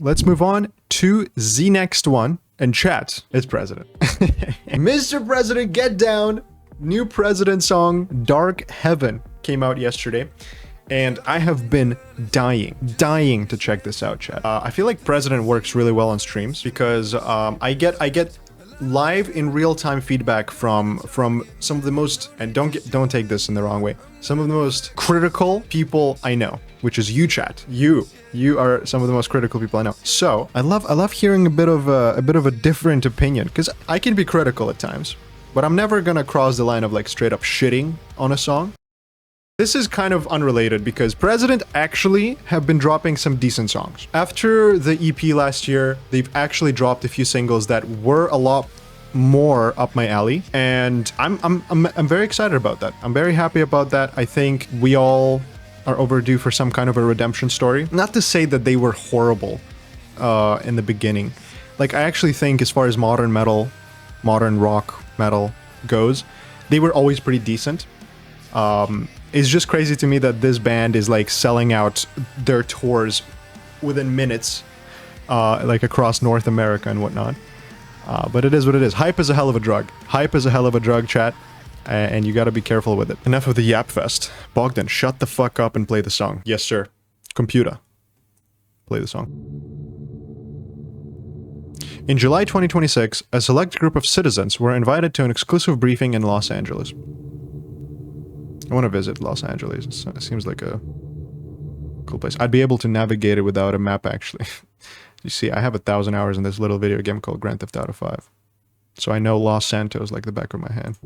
Let's move on to the next one. And chat, it's President. Mr. President, get down. New President song, Dark Heaven, came out yesterday. And I have been dying to check this out, chat. I feel like President works really well on streams because I get live in real-time feedback from some of the most, and don't take this in the wrong way, some of the most critical people I know, which is you, chat. You are some of the most critical people I know. So I love hearing a bit of a different opinion, because I can be critical at times, but I'm never gonna cross the line of like straight up shitting on a song. This is kind of unrelated because President actually have been dropping some decent songs. After the EP last year, they've actually dropped a few singles that were a lot more up my alley, and I'm very excited about that. I'm very happy about that. I think we all are overdue for some kind of a redemption story. Not to say that they were horrible in the beginning. Like, I actually think as far as modern rock metal goes, they were always pretty decent. It's just crazy to me that this band is like selling out their tours within minutes, like across North America and whatnot. But it is what it is. Hype is a hell of a drug. Hype is a hell of a drug, chat. And you gotta be careful with it. Enough of the yap fest. Bogdan, shut the fuck up and play the song. Yes, sir. Computer. Play the song. In July 2026, a select group of citizens were invited to an exclusive briefing in Los Angeles. I want to visit Los Angeles. It seems like a cool place. I'd be able to navigate it without a map, actually. You see, I have 1,000 hours in this little video game called Grand Theft Auto 5. So I know Los Santos like the back of my hand.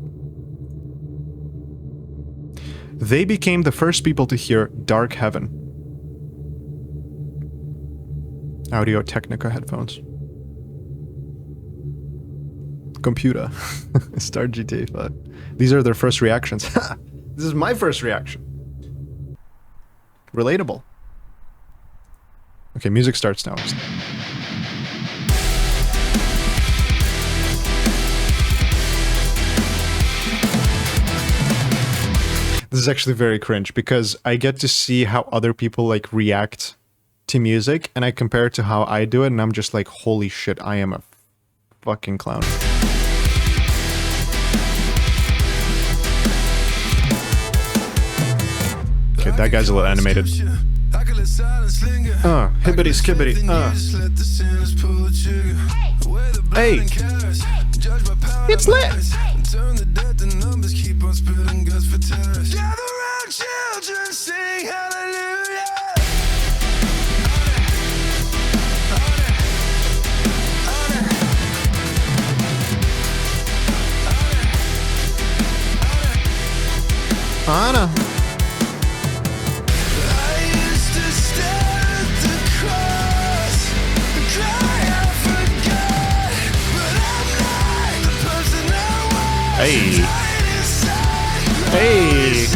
They became the first people to hear Dark Heaven. Audio-Technica headphones. Computer. Start GTA 5. These are their first reactions. This is my first reaction. Relatable. Okay, music starts now. This is actually very cringe because I get to see how other people like react to music and I compare it to how I do it and I'm just like, holy shit, I am a fucking clown. Okay, that guy's a little animated. Hibbity skibbity. Hey! It's lit! Anna. Hey. Hey.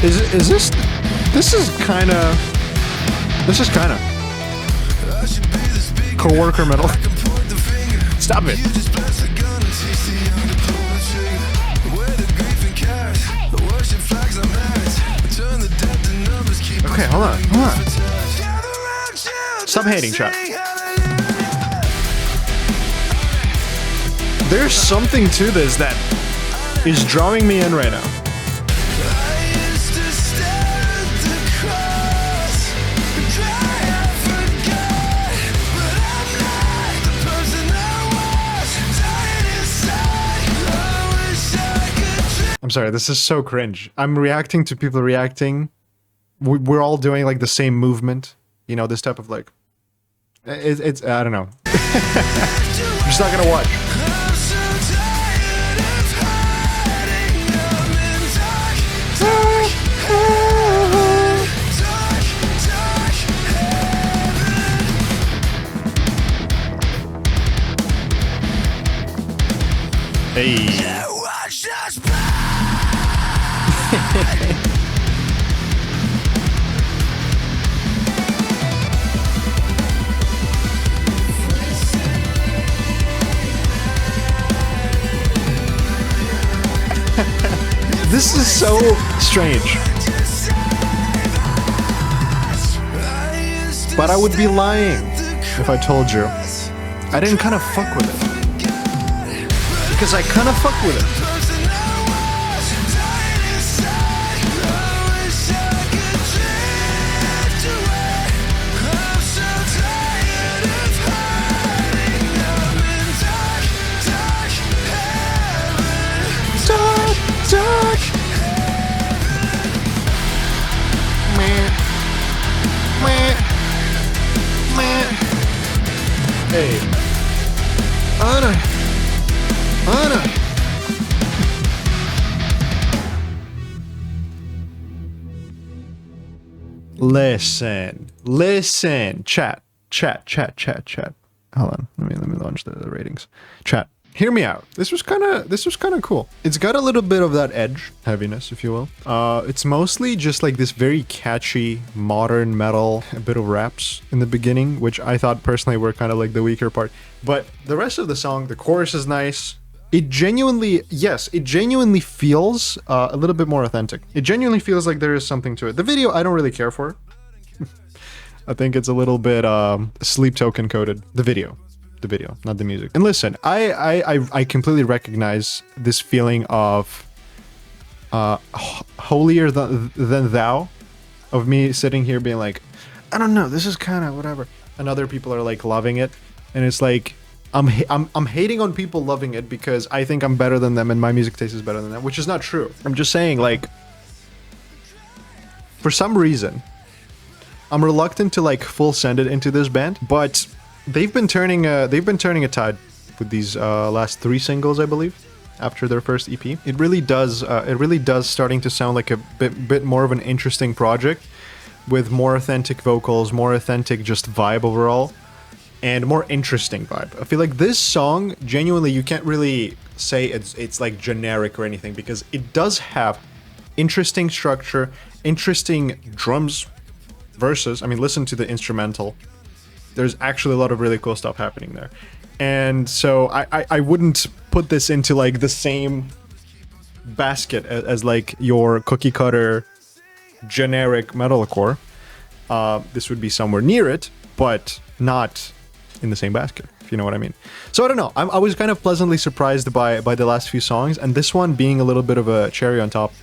Is this? This is kind of coworker metal. Stop it. Okay, hold on. Stop hating, chat. There's something to this that is drawing me in right now. I'm sorry, this is so cringe. I'm reacting to people reacting. We're all doing like the same movement. You know, this type of like... It's I don't know. I'm just not gonna watch. Hey. This is so strange. But I would be lying if I told you I didn't kind of fuck with it. Because I kind of fuck with it. Dark. Hey. Anna. Listen. Chat. Hold on. Let me launch the ratings. Chat. Hear me out. This was kind of cool. It's got a little bit of that edge, heaviness, if you will. It's mostly just like this very catchy modern metal, a bit of raps in the beginning, which I thought personally were kind of like the weaker part. But the rest of the song, the chorus is nice. It genuinely feels a little bit more authentic. It genuinely feels like there is something to it. The video, I don't really care for. I think it's a little bit sleep token coded. The video, not the music. And listen, I completely recognize this feeling of holier than thou, of me sitting here being like, I don't know, this is kind of whatever, and other people are like loving it, and it's like I'm hating on people loving it because I think I'm better than them and my music taste is better than them, which is not true. I'm just saying, like, for some reason I'm reluctant to like full send it into this band, but they've been turning a tide with these last 3 singles, I believe, after their first EP. It really does starting to sound like a bit more of an interesting project with more authentic vocals, more authentic just vibe overall, and more interesting vibe. I feel like this song, genuinely, you can't really say it's like generic or anything, because it does have interesting structure, interesting drums, verses. I mean, listen to the instrumental. There's actually a lot of really cool stuff happening there. And so I wouldn't put this into like the same basket as like your cookie cutter generic metalcore. This would be somewhere near it, but not in the same basket, if you know what I mean. So I don't know. I was kind of pleasantly surprised by the last few songs, and this one being a little bit of a cherry on top.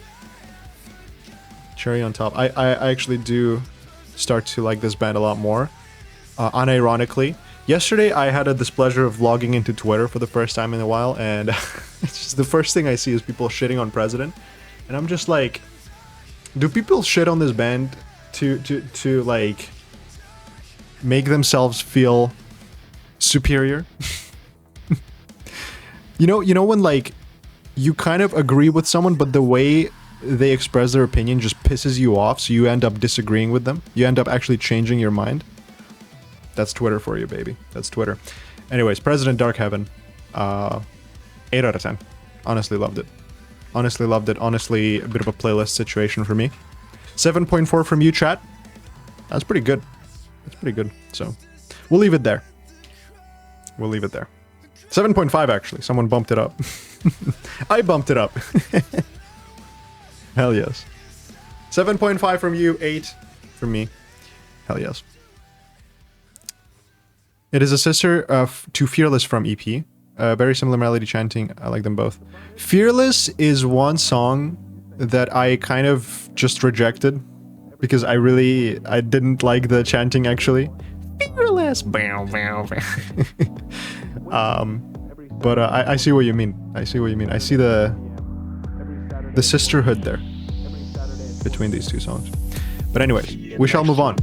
I actually do start to like this band a lot more, unironically. Yesterday I had a displeasure of logging into Twitter for the first time in a while, and it's just the first thing I see is people shitting on President, and I'm just like, do people shit on this band to like make themselves feel superior? you know when like you kind of agree with someone, but the way they express their opinion just pisses you off, so you end up disagreeing with them. You end up actually changing your mind. That's Twitter for you, baby. That's Twitter. Anyways, President Dark Heaven. 8 out of 10. Honestly loved it. Honestly, a bit of a playlist situation for me. 7.4 from you, chat. That's pretty good. So, we'll leave it there. 7.5, actually. Someone bumped it up. I bumped it up. Hell yes. 7.5 from you, 8 from me. Hell yes. It is a sister to Fearless from EP. Very similar melody, chanting. I like them both. Fearless is one song that I kind of just rejected because I didn't like the chanting, actually. Fearless. But I see what you mean. I see the sisterhood there between these two songs. But anyways, we shall move on.